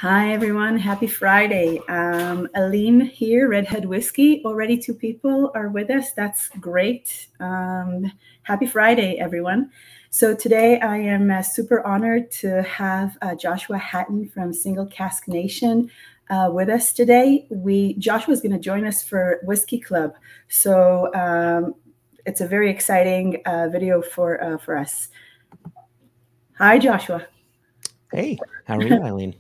Hi, everyone. Happy Friday. Aline here, Redhead Whiskey. Already 2 people are with us. That's great. Happy Friday, everyone. So today I am super honored to have Joshua Hatton from Single Cask Nation with us today. Joshua is going to join us for Whiskey Club. So it's a very exciting video for us. Hi, Joshua. Hey, how are you, Eileen?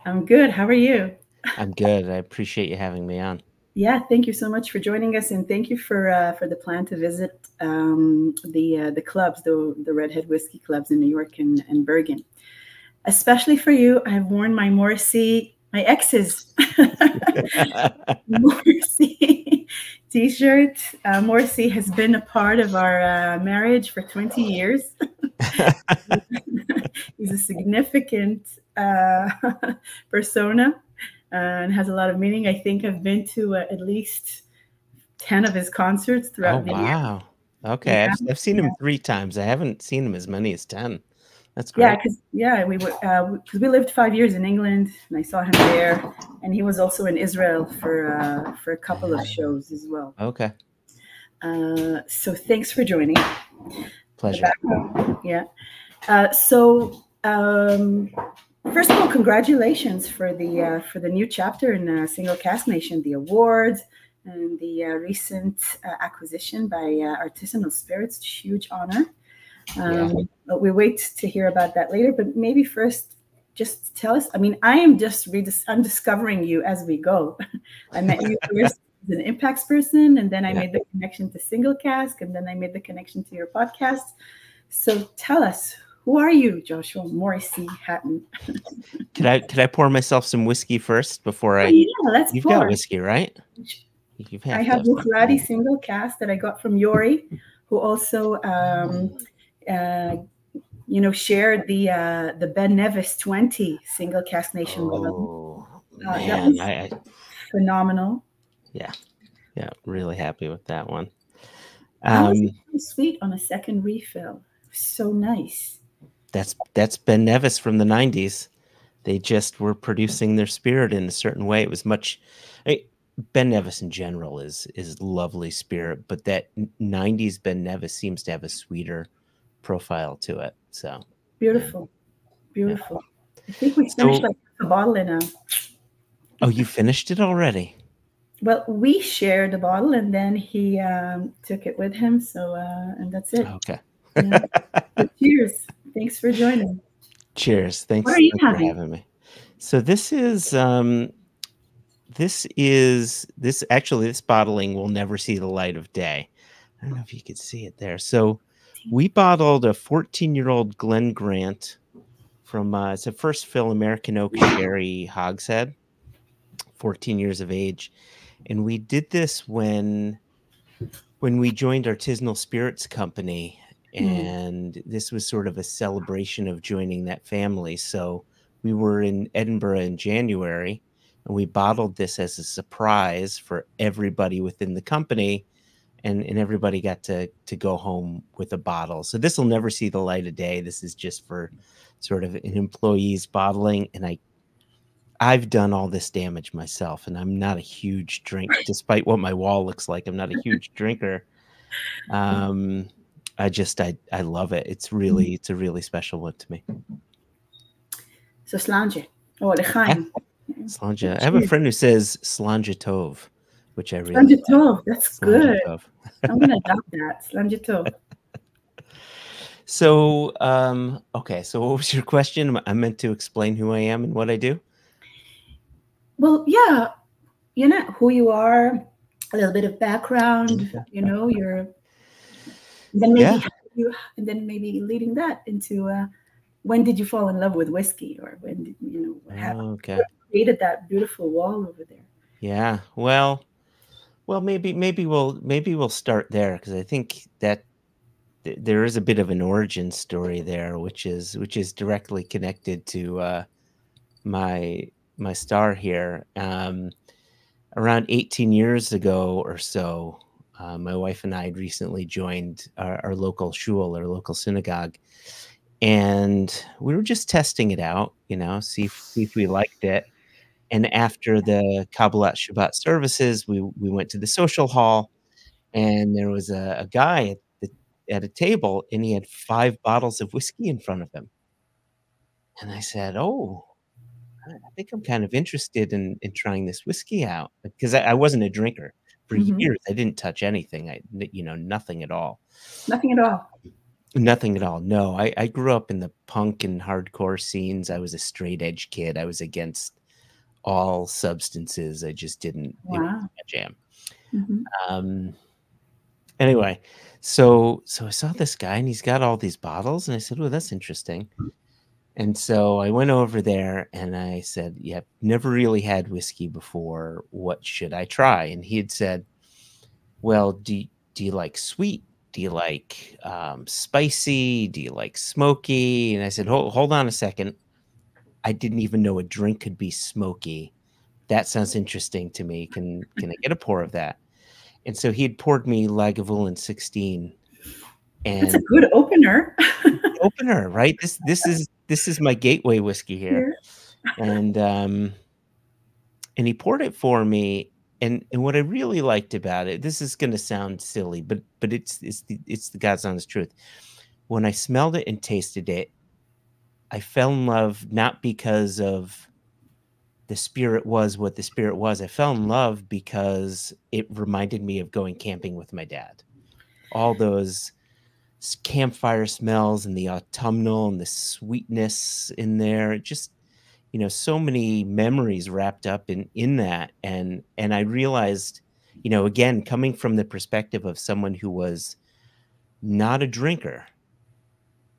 I'm good. How are you? I'm good. I appreciate you having me on. Yeah, thank you so much for joining us, and thank you for the plan to visit the clubs, the Redhead Whiskey clubs in New York and Bergen. Especially for you, I've worn my ex's Morrissey t-shirt. Morrissey has been a part of our marriage for 20 years. He's a significant persona and has a lot of meaning. I think I've been to at least 10 of his concerts throughout the year. Wow. Okay, yeah. I've seen him 3 times. I haven't seen him as many as 10. That's great. We were because we lived 5 years in England, and I saw him there, and he was also in Israel for a couple of shows as well. Okay. So thanks for joining. Pleasure. Yeah. First of all, congratulations for the new chapter in Single Cask Nation, the awards and the recent acquisition by Artisanal Spirits. Huge honor. But we wait to hear about that later. But maybe first, just tell us. I mean, I'm discovering you as we go. I met you first as an Impacts person, and then I made the connection to Single Cask, and then I made the connection to your podcast. So tell us, who are you, Joshua Morrissey Hatton? Could I pour myself some whiskey first before I? Yeah, let's pour. You've got whiskey, right? I have Buchradi Single Cask that I got from Yori, who also, shared the Ben Nevis 20 Single Cask Nation bottle. That was phenomenal. Yeah, really happy with that one. That was so sweet on a second refill. So nice. That's Ben Nevis from the 90s. They just were producing their spirit in a certain way. It was much. Ben Nevis in general is lovely spirit, but that 90s Ben Nevis seems to have a sweeter profile to it. So beautiful. Yeah. I think we finished like a bottle in a. Oh, you finished it already? Well, we shared a bottle, and then he took it with him. So and that's it. Okay. Yeah. So cheers. Thanks for joining. Cheers. Thanks, what are you for having me. So this bottling will never see the light of day. I don't know if you could see it there. So we bottled a 14-year-old Glen Grant from it's a first fill American Oak Sherry hogshead, 14 years of age. And we did this when we joined Artisanal Spirits Company, and this was sort of a celebration of joining that family. So we were in Edinburgh in January, and we bottled this as a surprise for everybody within the company, and everybody got to go home with a bottle. So this will never see the light of day. This is just for sort of an employee's bottling, and I've done all this damage myself, and I'm not a huge drinker, despite what my wall looks like. I'm not a huge drinker. I love it. It's a really special one to me. So slange. Oh, l'chaim. Slange. I have a friend who says slange tov, which I really slange tov. That's good. I'm gonna adopt that. Slange tov. So, okay. So what was your question? I meant to explain who I am and what I do. Well, yeah, who you are, a little bit of background, you're, and then maybe leading that into when did you fall in love with whiskey, or when did what happened? Okay. What created that beautiful wall over there? Yeah. Well, maybe we'll start there, because I think that there is a bit of an origin story there, which is directly connected to my star here. Around 18 years ago or so, my wife and I had recently joined our local shul, our local synagogue, and we were just testing it out, see if we liked it. And after the Kabbalat Shabbat services, we went to the social hall, and there was a guy at a table, and he had 5 bottles of whiskey in front of him. And I said, "Oh, I think I'm kind of interested in trying this whiskey out," because I wasn't a drinker. For years, I didn't touch anything. Nothing at all. Nothing at all. Nothing at all. No, I grew up in the punk and hardcore scenes. I was a straight edge kid. I was against all substances. I just didn't. It wasn't my jam. Anyway, so I saw this guy, and he's got all these bottles, and I said, "Oh, that's interesting." And so I went over there, and I said, "Yeah, never really had whiskey before. What should I try?" And he had said, "Well, do you like sweet? Do you like spicy? Do you like smoky?" And I said, hold on a second. I didn't even know a drink could be smoky. That sounds interesting to me. Can I get a pour of that? And so he had poured me Lagavulin 16. And that's a good opener. Opener, right? This is my gateway whiskey here. And he poured it for me. And what I really liked about it, this is going to sound silly, but it's the God's honest truth. When I smelled it and tasted it, I fell in love, not because of the spirit was what the spirit was. I fell in love because it reminded me of going camping with my dad. All those campfire smells and the autumnal and the sweetness in there, just so many memories wrapped up in that. And I realized, again, coming from the perspective of someone who was not a drinker,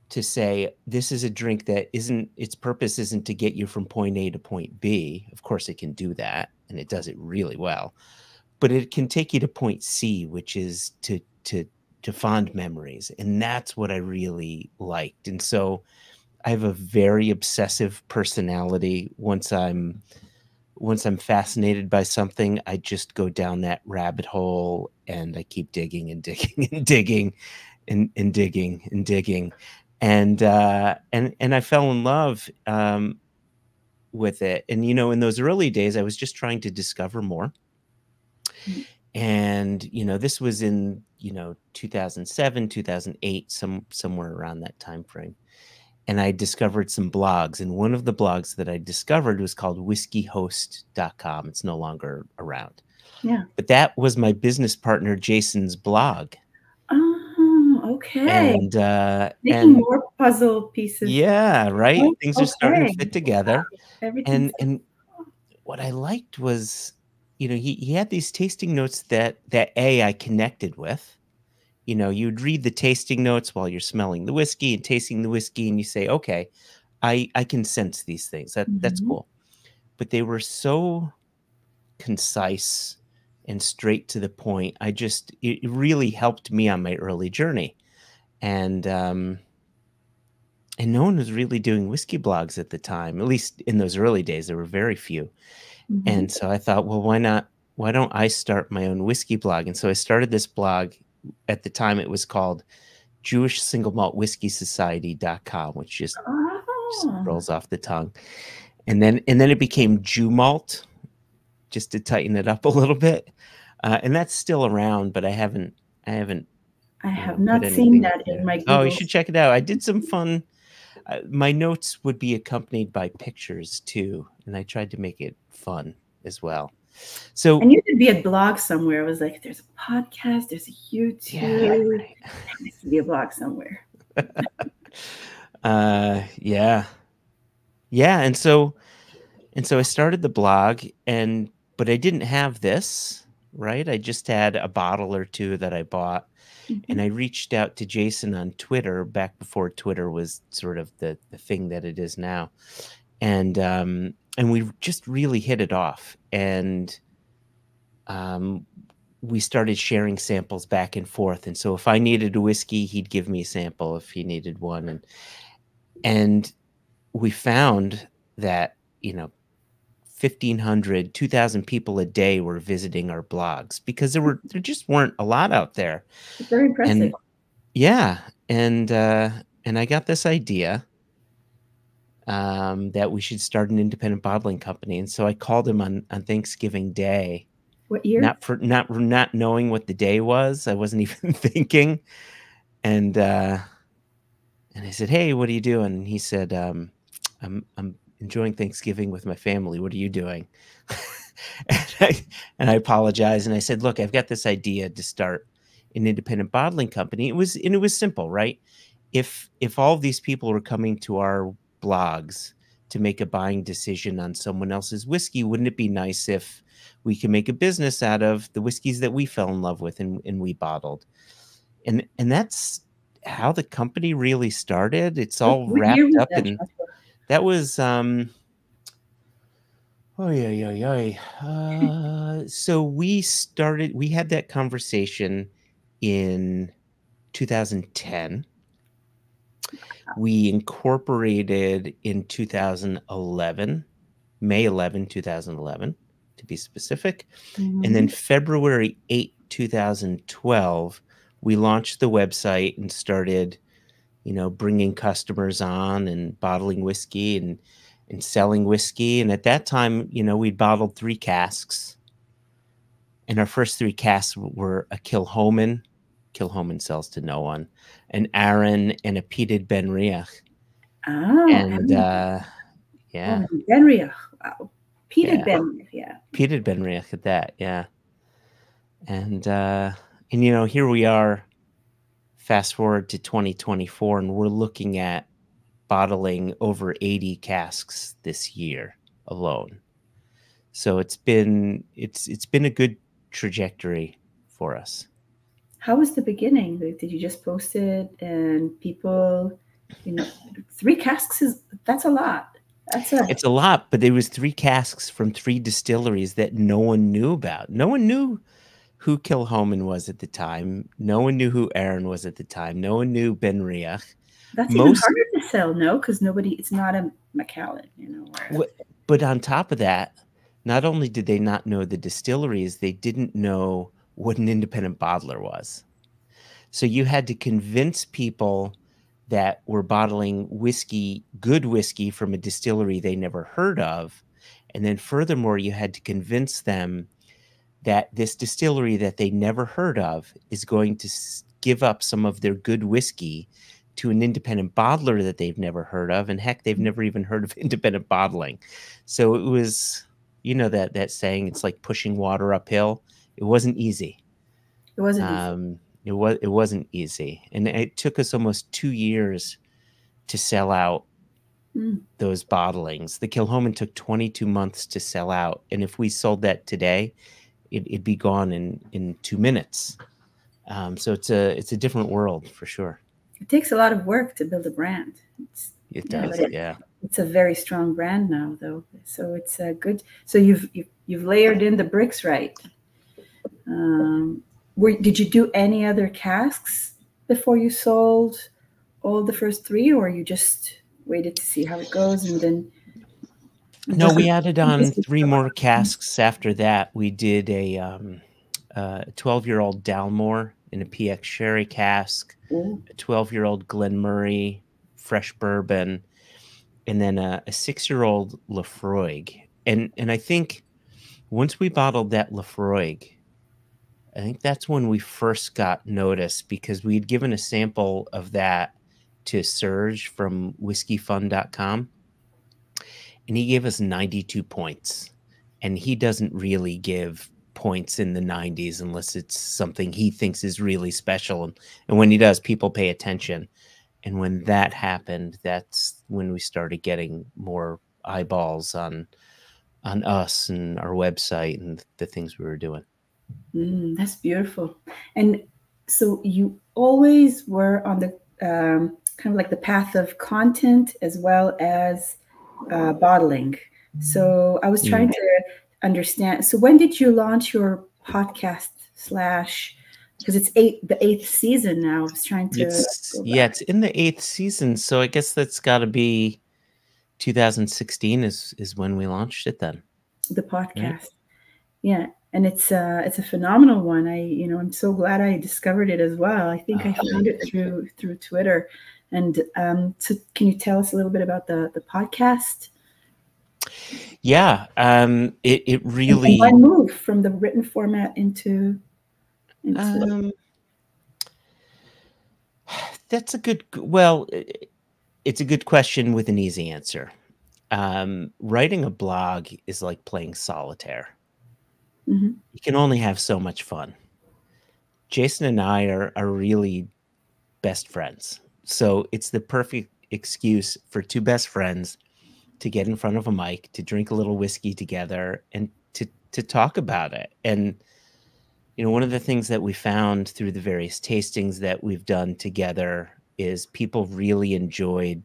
to say this is a drink that its purpose isn't to get you from point A to point B. Of course it can do that, and it does it really well, but it can take you to point C, which is to fond memories. And that's what I really liked. And so I have a very obsessive personality. Once I'm fascinated by something, I just go down that rabbit hole, and I keep digging and digging and digging and digging and digging. And I fell in love with it. And, in those early days, I was just trying to discover more. And, this was in, 2007, 2008, somewhere around that time frame. And I discovered some blogs. And one of the blogs that I discovered was called whiskyhost.com. It's no longer around. Yeah. But that was my business partner, Jason's blog. Oh, okay. And making more puzzle pieces. Yeah, right. Oh, things are starting to fit together. Everything. And what I liked was, he had these tasting notes that I connected with. You'd read the tasting notes while you're smelling the whiskey and tasting the whiskey, and you say, okay, I can sense these things. That's cool. But they were so concise and straight to the point. It really helped me on my early journey. And no one was really doing whiskey blogs at the time. At least in those early days, there were very few. And so I thought, well, why don't I start my own whiskey blog? And so I started this blog. At the time, it was called Jewish Single Malt Whiskey Society.com, which just rolls off the tongue. And then it became Jew Malt, just to tighten it up a little bit. And that's still around, but I have not seen that in my Google. Oh, you should check it out. I did some fun. My notes would be accompanied by pictures too, and I tried to make it fun as well. So, and you could be a blog somewhere. It was like, there's a podcast, there's a YouTube. Yeah, right. There needs to be a blog somewhere. Yeah. And so I started the blog, but I didn't have this, right? I just had a bottle or two that I bought. And I reached out to Jason on Twitter back before Twitter was sort of the thing that it is now. And we just really hit it off. And we started sharing samples back and forth. And so if I needed a whiskey, he'd give me a sample if he needed one. And we found that, 1,500, 2,000 people a day were visiting our blogs because there just weren't a lot out there. It's very impressive. And and I got this idea that we should start an independent bottling company. And so I called him on Thanksgiving Day, What year? not knowing what the day was. I wasn't even thinking. And I said, "Hey, what are you doing?" And he said, I'm enjoying Thanksgiving with my family. What are you doing?" and I apologized, and I said, "Look, I've got this idea to start an independent bottling company." It was simple, right? If all of these people were coming to our blogs to make a buying decision on someone else's whiskey, wouldn't it be nice if we could make a business out of the whiskeys that we fell in love with and we bottled? And that's how the company really started. It's all What year wrapped was up that, in Joshua? that was oh yeah. So we had that conversation in 2010. We incorporated in 2011, May 11, 2011, to be specific. And then Mhm. February 8, 2012, we launched the website and started, bringing customers on and bottling whiskey and selling whiskey. And at that time, we'd bottled 3 casks. And our first 3 casks were a Kilhoman. Kilhoman sells to no one. An Aaron and a Peated Ben Riach. Oh, And oh, yeah, Benriach. Wow. Peter yeah. Benriach, yeah. Peated Ben Riach at that, yeah. And here we are, fast forward to 2024, and we're looking at bottling over 80 casks this year alone. So it's been a good trajectory for us. How was the beginning? Like, did you just post it and people, 3 casks that's a lot. It's a lot, but there was 3 casks from 3 distilleries that no one knew about. No one knew who Kilhoman was at the time. No one knew who Aaron was at the time. No one knew Ben Riach. That's even Most harder to sell, no? Because it's not a Macallan, But on top of that, not only did they not know the distilleries, they didn't know what an independent bottler was. So you had to convince people that were bottling whiskey, good whiskey from a distillery they never heard of. And then furthermore, you had to convince them that this distillery that they never heard of is going to give up some of their good whiskey to an independent bottler that they've never heard of. And heck, they've never even heard of independent bottling. So it was, that saying, it's like pushing water uphill. It wasn't easy. It wasn't easy. It wasn't easy. And it took us almost 2 years to sell out those bottlings. The Kilhoman took 22 months to sell out. And if we sold that today, it'd be gone in 2 minutes. So it's a different world for sure. It takes a lot of work to build a brand. It does, yeah. It's a very strong brand now, though. So it's good. So you've layered in the bricks, right? Did you do any other casks before you sold all the first 3, or you just waited to see how it goes and then? No, we added on 3 more casks after that. We did a 12-year-old Dalmore in a PX sherry cask, Ooh. a 12-year-old Glenmurray fresh bourbon, and then a 6-year-old Lafroig. And I think once we bottled that Lafroig, I think that's when we first got noticed, because we'd given a sample of that to Serge from whiskyfun.com. And he gave us 92 points. And he doesn't really give points in the 90s unless it's something he thinks is really special. And when he does, people pay attention. And when that happened, that's when we started getting more eyeballs on us and our website and the things we were doing. That's beautiful. And so you always were on the kind of like the path of content as well as bottling. So I was trying to understand. So when did you launch your podcast / because it's the 8th season now. I was trying to it's in the 8th season. So I guess that's got to be 2016 is when we launched it then. The podcast. Right? Yeah. And it's a phenomenal one. I'm so glad I discovered it as well. I think I found it through Twitter. And so can you tell us a little bit about the podcast? Yeah, it And really. why move from the written format into That's a good. Well, it's a good question with an easy answer. Writing a blog is like playing solitaire. Mhm. You can only have so much fun. Jason and I are really best friends, so it's the perfect excuse for two best friends to get in front of a mic, to drink a little whiskey together, and to talk about it. And one of the things that we found through the various tastings that we've done together is people really enjoyed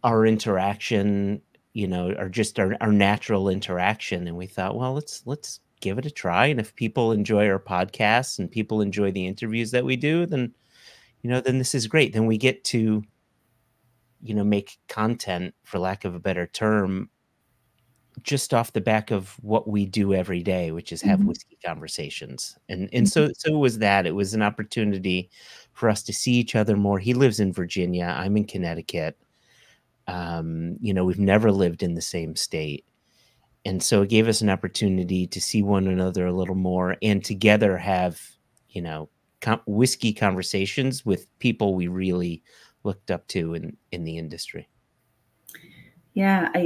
our interaction, or just our natural interaction. And we thought, well, let's give it a try. And if people enjoy our podcasts and people enjoy the interviews that we do, then this is great. Then we get to, make content, for lack of a better term, just off the back of what we do every day, which is have Mhm. whiskey conversations. And Mhm. so it was that. It was an opportunity for us to see each other more. He lives in Virginia. I'm in Connecticut. We've never lived in the same state. And so it gave us an opportunity to see one another a little more and together have, whiskey conversations with people we really looked up to in the industry. Yeah, my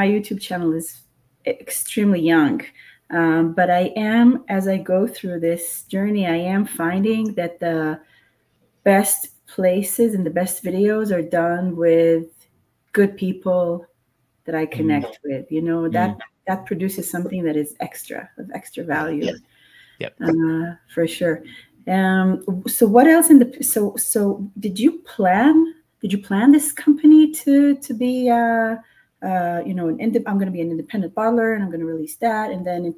YouTube channel is extremely young, but as I go through this journey, I am finding that the best places and the best videos are done with good people that I connect with. That produces something that is of extra value. Yep. For sure. So what else so did you plan this company to be I'm going to be an independent bottler and I'm going to release that, and then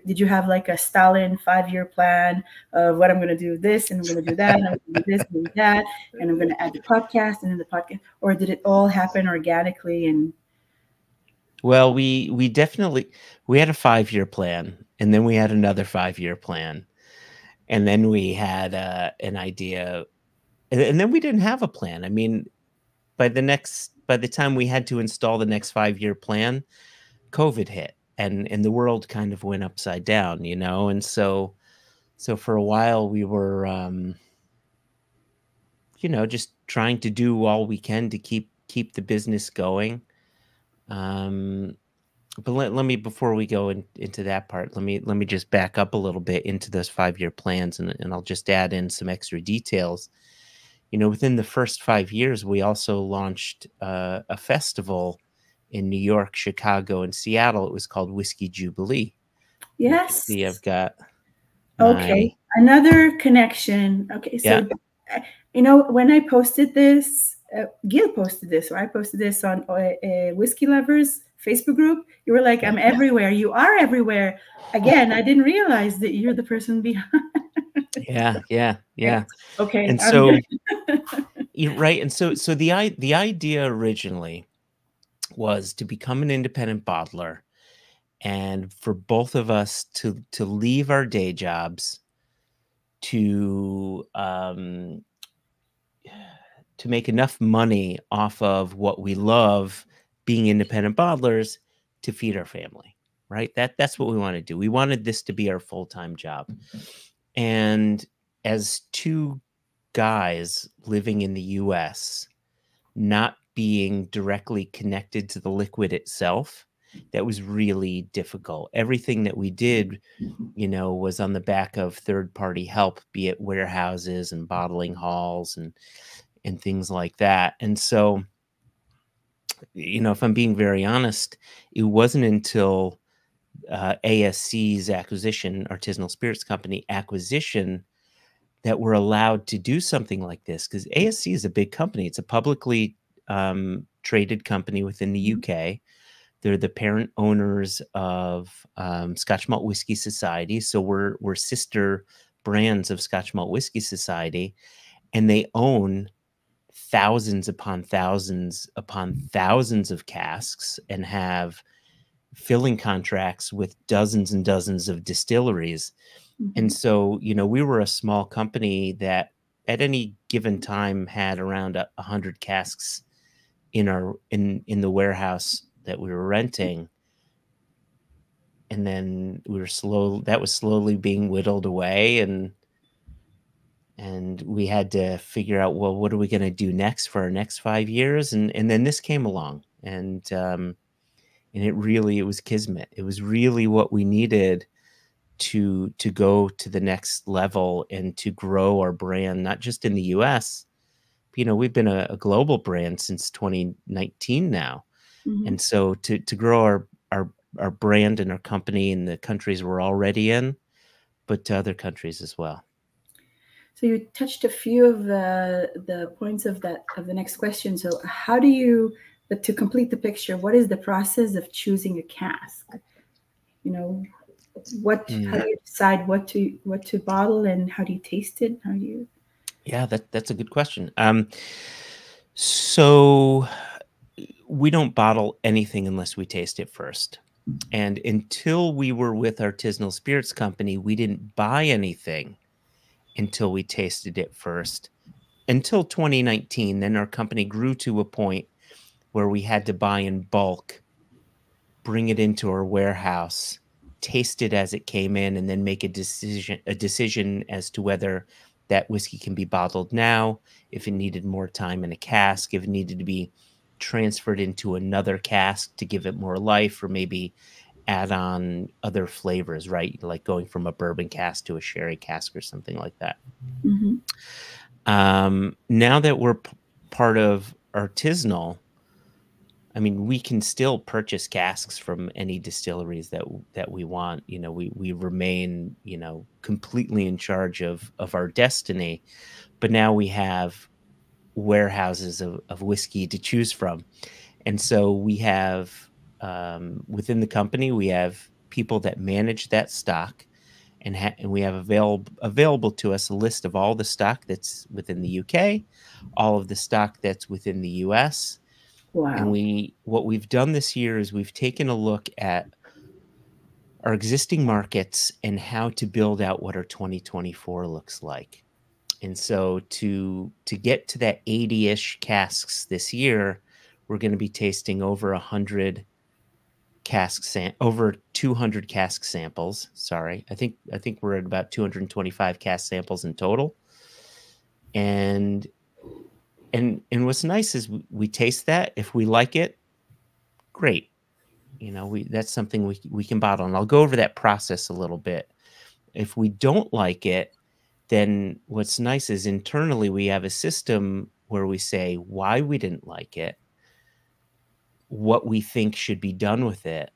did you have like a Stalin 5-year plan of what I'm going to do this and I'm going to do that and I'm going to do this and do that and I'm going to add the podcast and then the podcast, or did it all happen organically? And well, we definitely we had a 5-year plan, and then we had another 5-year plan, and then we had an idea, and then we didn't have a plan. I mean, by the time we had to install the next 5-year plan, COVID hit, and the world kind of went upside down, and so for a while we were just trying to do all we can to keep the business going. But let me, before we go into that part, let me just back up a little bit into those 5-year plans, and I'll just add in some extra details. Within the first 5 years, we also launched a festival in New York, Chicago, and Seattle. It was called Whiskey Jubilee. yes. See, I've got Okay, another connection. Okay, so when I posted this, Gil posted this, or I posted this on Whiskey Lovers Facebook group. You were like, "I'm everywhere." You are everywhere. Again, I didn't realize that you're the person behind. Yeah. Okay, and so you're right. And so the idea originally was to become an independent bottler, and for both of us to leave our day jobs to make enough money off of what we love, being independent bottlers, to feed our family. Right? That's what we want to do. We wanted this to be our full-time job. And as two guys living in the US, not being directly connected to the liquid itself, that was really difficult. Everything that we did, was on the back of third-party help, be it warehouses and bottling halls and things like that. And so, if I'm being very honest, it wasn't until ASC's acquisition, Artisanal Spirits Company acquisition, that we're allowed to do something like this, because ASC is a big company. It's a publicly traded company within the UK. They're the parent owners of Scotch Malt Whisky Society. So we're sister brands of Scotch Malt Whisky Society, and they own thousands upon thousands upon thousands of casks and have filling contracts with dozens and dozens of distilleries. And so, we were a small company that at any given time had around 100 casks in the warehouse that we were renting. And then that was slowly being whittled away, and we had to figure out, well, what are we going to do next for our next 5 years? And then this came along, and it was kismet. It was really what we needed to go to the next level and to grow our brand, not just in the US. We've been a global brand since 2019 now. Mm-hmm. And so to grow our brand and our company in the countries we're already in, but to other countries as well. So you touched a few of the points of the next question. So how do you, but to complete the picture, what is the process of choosing a cask? How do you decide what to bottle, and how do you taste it? Yeah, that's a good question. So we don't bottle anything unless we taste it first. And until we were with Artisanal Spirits Company, we didn't buy anything until we tasted it first. Until 2019, then our company grew to a point where we had to buy in bulk, bring it into our warehouse, taste it as it came in, and then make a decision as to whether that whiskey can be bottled now, if it needed more time in a cask, if it needed to be transferred into another cask to give it more life, or maybe add on other flavors, right? Like going from a bourbon cask to a sherry cask or something like that. Mm-hmm. Now that we're part of Artisanal, I mean, we can still purchase casks from any distilleries that we want. We remain, completely in charge of our destiny, but now we have warehouses of whiskey to choose from. And so we have, within the company, we have people that manage that stock, and we have available to us a list of all the stock that's within the UK, all of the stock that's within the US. Wow. And what we've done this year is we've taken a look at our existing markets and how to build out what our 2024 looks like. And so to get to that 80-ish casks this year, we're going to be tasting over 100 over 200 cask samples. Sorry. I think we're at about 225 cask samples in total. And what's nice is we taste that. If we like it, great. That's something we can bottle. And I'll go over that process a little bit. If we don't like it, then what's nice is internally we have a system where we say why we didn't like it, what we think should be done with it.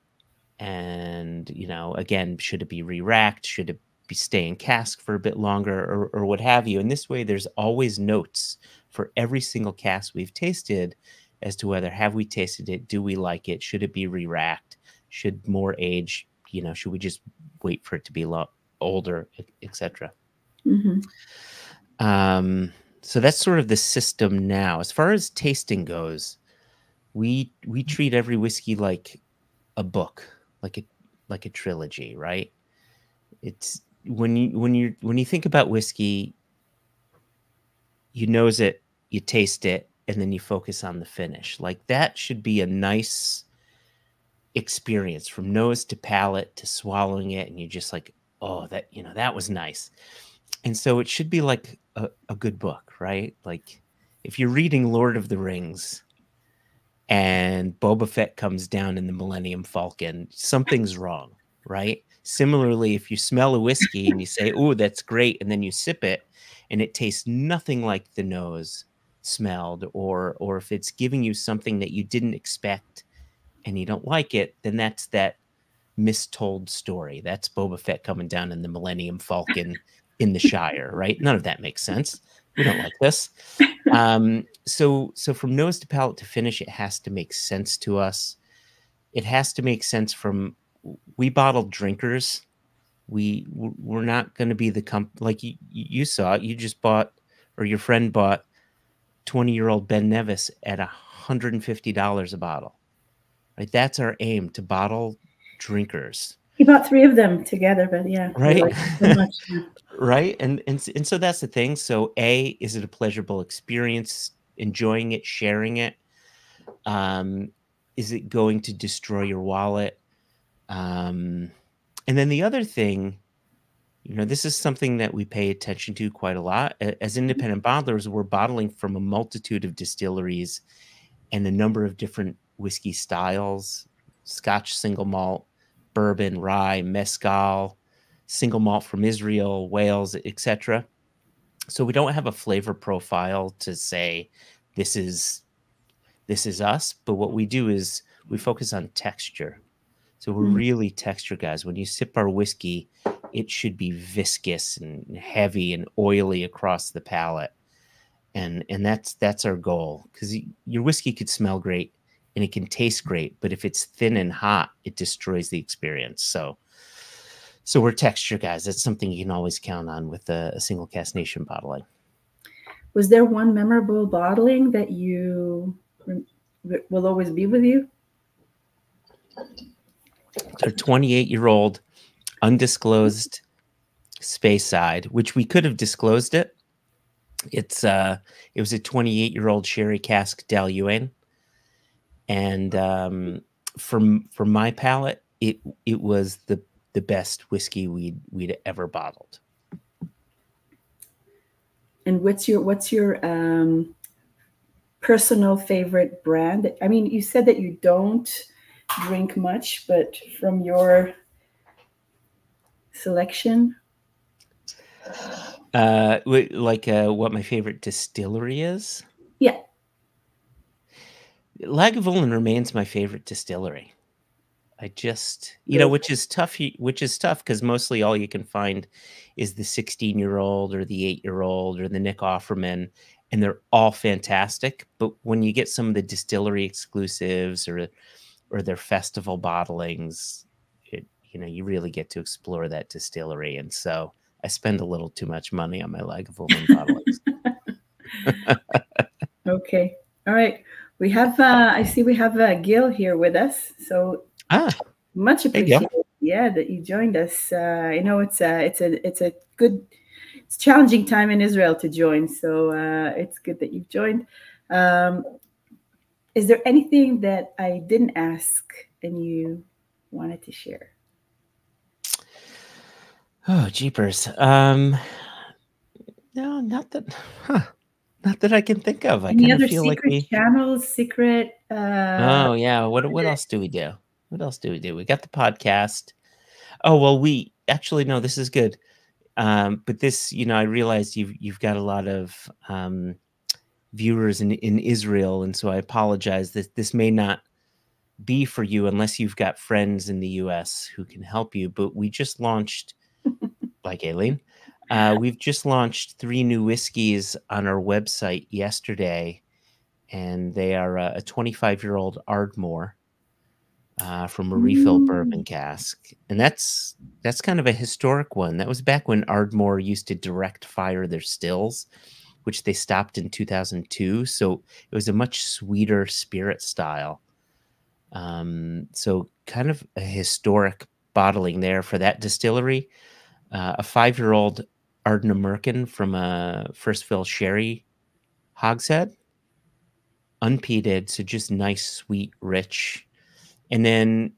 And, again, should it be re-racked? Should it be stay in cask for a bit longer, or what have you? And this way there's always notes for every single cask we've tasted as to whether have we tasted it, do we like it, should it be re-racked, should more age, should we just wait for it to be older, etc. Mm-hmm. So that's sort of the system now. As far as tasting goes, we treat every whiskey like a book, like a trilogy, right? It's when you think about whiskey, you nose it, you taste it, and then you focus on the finish. Like that should be a nice experience from nose to palate to swallowing it, and you're just like, oh, that was nice. And so it should be like a good book, right? Like if you're reading Lord of the Rings and Boba Fett comes down in the Millennium Falcon, something's wrong, right? Similarly, if you smell a whiskey and you say, oh, that's great, and then you sip it and it tastes nothing like the nose smelled, or if it's giving you something that you didn't expect and you don't like it, then that's that mistold story. That's Boba Fett coming down in the Millennium Falcon in the Shire, right? None of that makes sense. We don't like this. So from nose to palate to finish, it has to make sense to us. It has to make sense we bottle drinkers. We're not going to be the like you saw it. You just bought, or your friend bought, 20-year-old Ben Nevis at $150 a bottle, right? That's our aim, to bottle drinkers. He bought 3 of them together, but yeah, we right? like it so much. Yeah. Right. And so that's the thing. So is it a pleasurable experience, enjoying it, sharing it? Is it going to destroy your wallet? And then the other thing, this is something that we pay attention to quite a lot. As independent bottlers, we're bottling from a multitude of distilleries and a number of different whiskey styles: Scotch single malt, bourbon, rye, mezcal, single malt from Israel, Wales, etc. So we don't have a flavor profile to say this is us, but what we do is we focus on texture. So we're Mm. really texture guys. When you sip our whiskey, it should be viscous and heavy and oily across the palate. And that's our goal, because your whiskey could smell great and it can taste great, but if it's thin and hot, it destroys the experience. So we're texture guys. That's something you can always count on with a Single Cask Nation bottling. Was there one memorable bottling that will always be with you? They're 28-year-old undisclosed Speyside, which we could have disclosed it. It was a 28-year-old sherry cask Daluane, and from my palate, it was the best whiskey we'd ever bottled. And what's your personal favorite brand? I mean, you said that you don't drink much, but from your selection, what my favorite distillery is? Yeah. Lagavulin remains my favorite distillery. I just, which is tough because mostly all you can find is the 16-year-old or the 8-year-old or the Nick Offerman, and they're all fantastic. But when you get some of the distillery exclusives or their festival bottlings, you really get to explore that distillery. And so I spend a little too much money on my Lagavulin bottlings. Okay. All right. We have, I see we have Gil here with us. So much appreciated. Yeah, that you joined us. I know it's a challenging time in Israel to join. So it's good that you've joined. Is there anything that I didn't ask and you wanted to share? Oh, jeepers. No, not that. Not that I can think of. Any other secret channels, secret? Oh yeah. What else do we do? What else do we do? We got the podcast. Oh well, we actually no. This is good. But this, I realized you've got a lot of viewers in Israel, and so I apologize that this may not be for you unless you've got friends in the U.S. who can help you. But we just launched, like Aileen. We've just launched 3 new whiskeys on our website yesterday, and they are a 25-year-old Ardmore from a refill bourbon cask, and that's kind of a historic one. That was back when Ardmore used to direct fire their stills, which they stopped in 2002. So it was a much sweeter spirit style. So kind of a historic bottling there for that distillery. A 5-year-old Ardna Merkin from a first fill sherry hogshead, unpeated, so just nice, sweet, rich. And then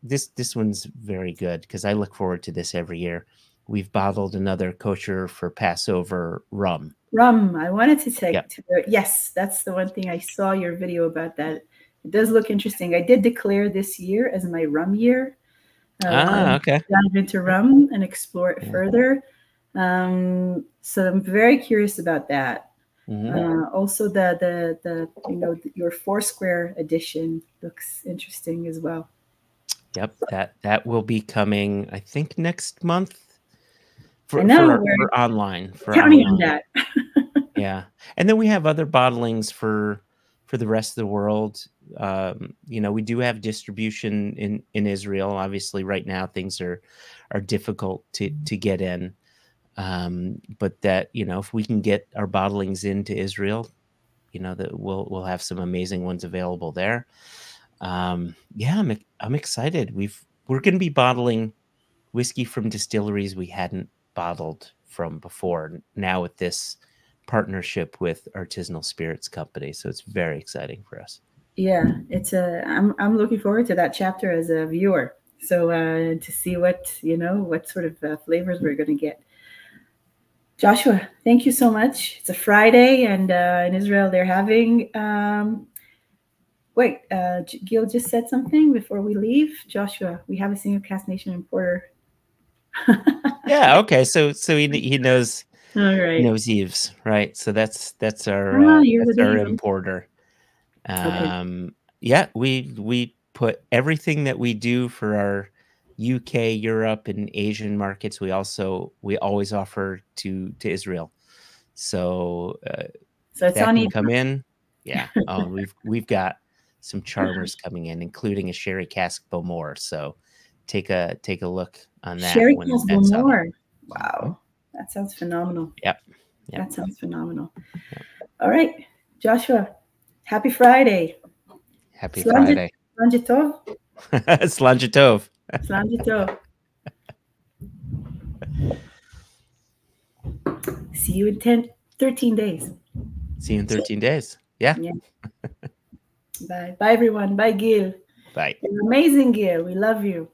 this one's very good because I look forward to this every year. We've bottled another kosher for Passover rum. I wanted to take yes, that's the one thing. I saw your video about that. It does look interesting. I did declare this year as my rum year. Okay. Dive into rum and explore it further. So I'm very curious about that. Also, your Foursquare edition looks interesting as well. Yep, that will be coming, I think, next month. For online. Counting on that. Yeah, and then we have other bottlings for the rest of the world. We do have distribution in Israel. Obviously, right now things are difficult to get in. But that, if we can get our bottlings into Israel, that we'll have some amazing ones available there. I'm excited. we're going to be bottling whiskey from distilleries we hadn't bottled from before now with this partnership with Artisanal Spirits Company. So it's very exciting for us. Yeah, I'm looking forward to that chapter as a viewer. So to see what sort of flavors we're going to get. Joshua, thank you so much. It's a Friday, and in Israel they're having. Wait, Gil just said something before we leave. Joshua, we have a Single Cask Nation importer. Yeah. Okay. So he knows. All right. Knows Eves, right? So that's our importer. Okay. Yeah, we put everything that we do for our UK, Europe, and Asian markets. We always offer to Israel. So so if that can come in, yeah. We've got some charmers coming in, including a sherry cask Bowmore. So take a look on that. Sherry cask Bowmore. Wow, that sounds phenomenal. Yep. That sounds phenomenal. Yep. All right, Joshua. Happy Friday. Happy Friday. Slanje tov. Slanje tov. Slanje tov. See you in 13 days. See you in 13 days. Yeah. Bye. Bye, everyone. Bye, Gil. Bye. You're amazing, Gil. We love you.